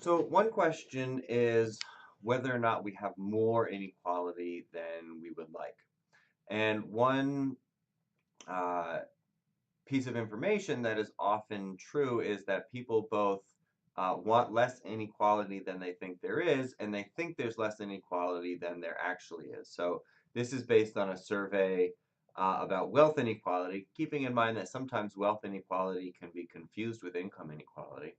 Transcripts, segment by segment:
So one question is whether or not we have more inequality than we would like. And one uh, piece of information that is often true is that people both want less inequality than they think there is, and they think there's less inequality than there actually is. So this is based on a survey about wealth inequality, keeping in mind that sometimes wealth inequality can be confused with income inequality.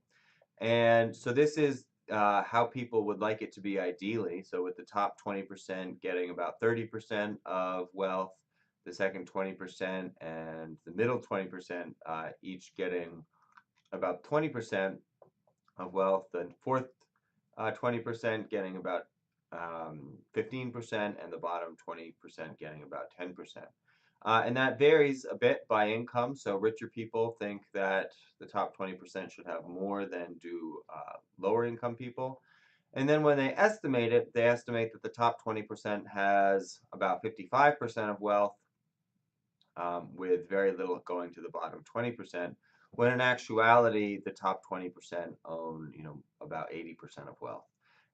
And so this is how people would like it to be ideally. So with the top 20% getting about 30% of wealth, the second 20% and the middle 20% each getting about 20% of wealth, the fourth 20% getting about 15%, and the bottom 20% getting about 10%. And that varies a bit by income. So richer people think that the top 20% should have more than do lower income people. And then when they estimate it, they estimate that the top 20% has about 55% of wealth, with very little going to the bottom 20%, when in actuality, the top 20% own, about 80% of wealth.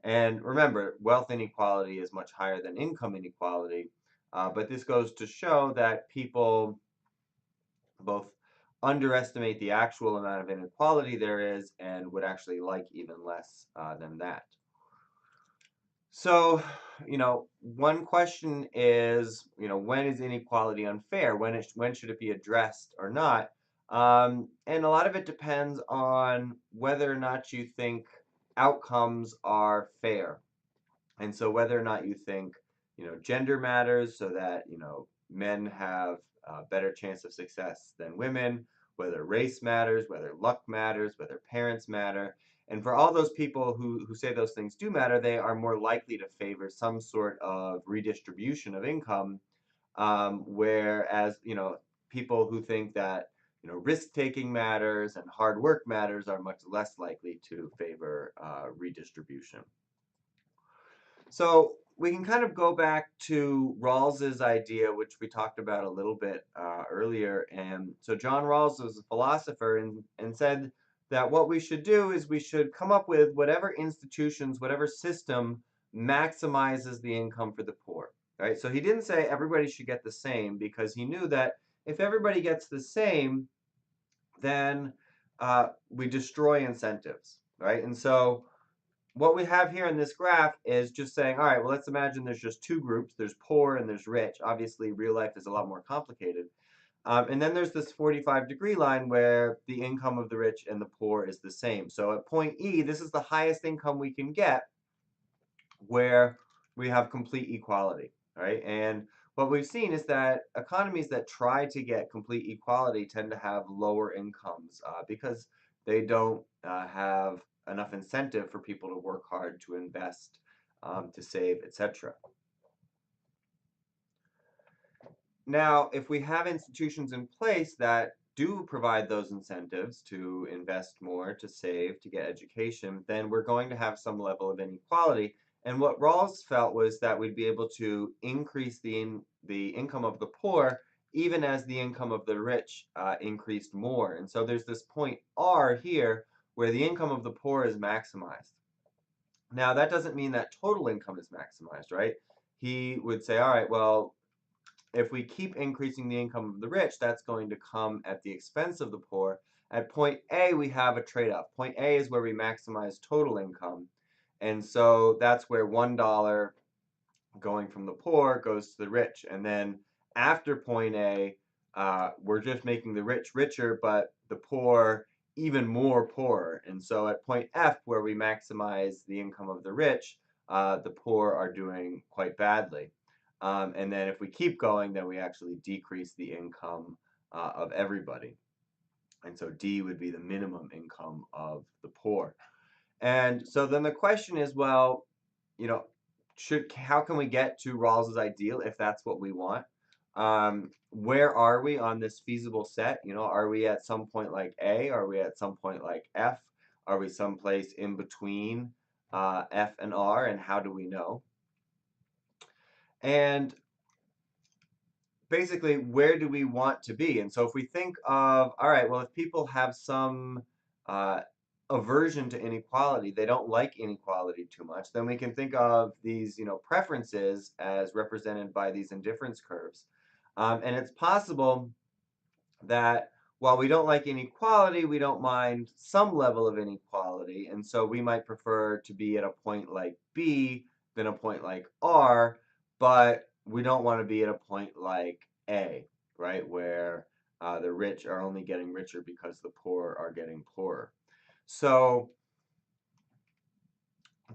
And remember, wealth inequality is much higher than income inequality, but this goes to show that people both underestimate the actual amount of inequality there is and would actually like even less than that. So, one question is, when is inequality unfair? When should it be addressed or not? And a lot of it depends on whether or not you think outcomes are fair. And so whether or not you think, gender matters so that, men have a better chance of success than women, whether race matters, whether luck matters, whether parents matter. And for all those people who say those things do matter, they are more likely to favor some sort of redistribution of income, whereas, people who think that, risk-taking matters and hard work matters are much less likely to favor redistribution. So we can kind of go back to Rawls's idea, which we talked about a little bit earlier. And so John Rawls was a philosopher and said that what we should do is we should come up with whatever institutions, whatever system maximizes the income for the poor. Right? So he didn't say everybody should get the same because he knew that if everybody gets the same, then we destroy incentives. Right? And so what we have here in this graph is just saying, all right, well, let's imagine there's just two groups. There's poor and there's rich. Obviously, real life is a lot more complicated. And then there's this 45-degree line where the income of the rich and the poor is the same. So at point E, this is the highest income we can get where we have complete equality, right? And what we've seen is that economies that try to get complete equality tend to have lower incomes because they don't have enough incentive for people to work hard, to invest, to save, etc. Now, if we have institutions in place that do provide those incentives to invest more, to save, to get education, then we're going to have some level of inequality. And what Rawls felt was that we'd be able to increase the income of the poor even as the income of the rich increased more. And so there's this point R here where the income of the poor is maximized. Now, that doesn't mean that total income is maximized, right? He would say, all right, well, if we keep increasing the income of the rich, that's going to come at the expense of the poor. At point A, we have a trade-off. Point A is where we maximize total income. And so that's where $1 going from the poor goes to the rich. And then after point A, we're just making the rich richer, but the poor even more poorer. And so at point F, where we maximize the income of the rich, the poor are doing quite badly. And then if we keep going, then we actually decrease the income of everybody. And so D would be the minimum income of the poor. And so then the question is, well, you know, how can we get to Rawls's ideal if that's what we want? Where are we on this feasible set? Are we at some point like A? Are we at some point like F? Are we someplace in between F and R? And how do we know? And basically, where do we want to be? And so if we think of, all right, well, if people have some uh, aversion to inequality, they don't like inequality too much, then we can think of these, preferences as represented by these indifference curves. And it's possible that while we don't like inequality, we don't mind some level of inequality. And so we might prefer to be at a point like B than a point like R, but we don't want to be at a point like A, right? Where the rich are only getting richer because the poor are getting poorer. So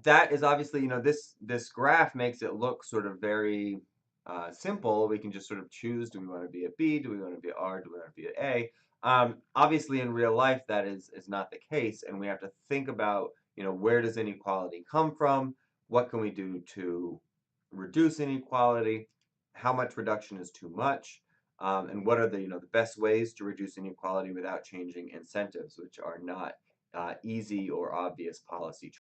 that is obviously, this graph makes it look sort of very simple. We can just sort of choose, do we want to be at B, do we want to be at R, do we want to be at A? Obviously, in real life, that is not the case, and we have to think about, where does inequality come from? What can we do to reduce inequality? How much reduction is too much? And what are the best ways to reduce inequality without changing incentives, which are not easy or obvious policy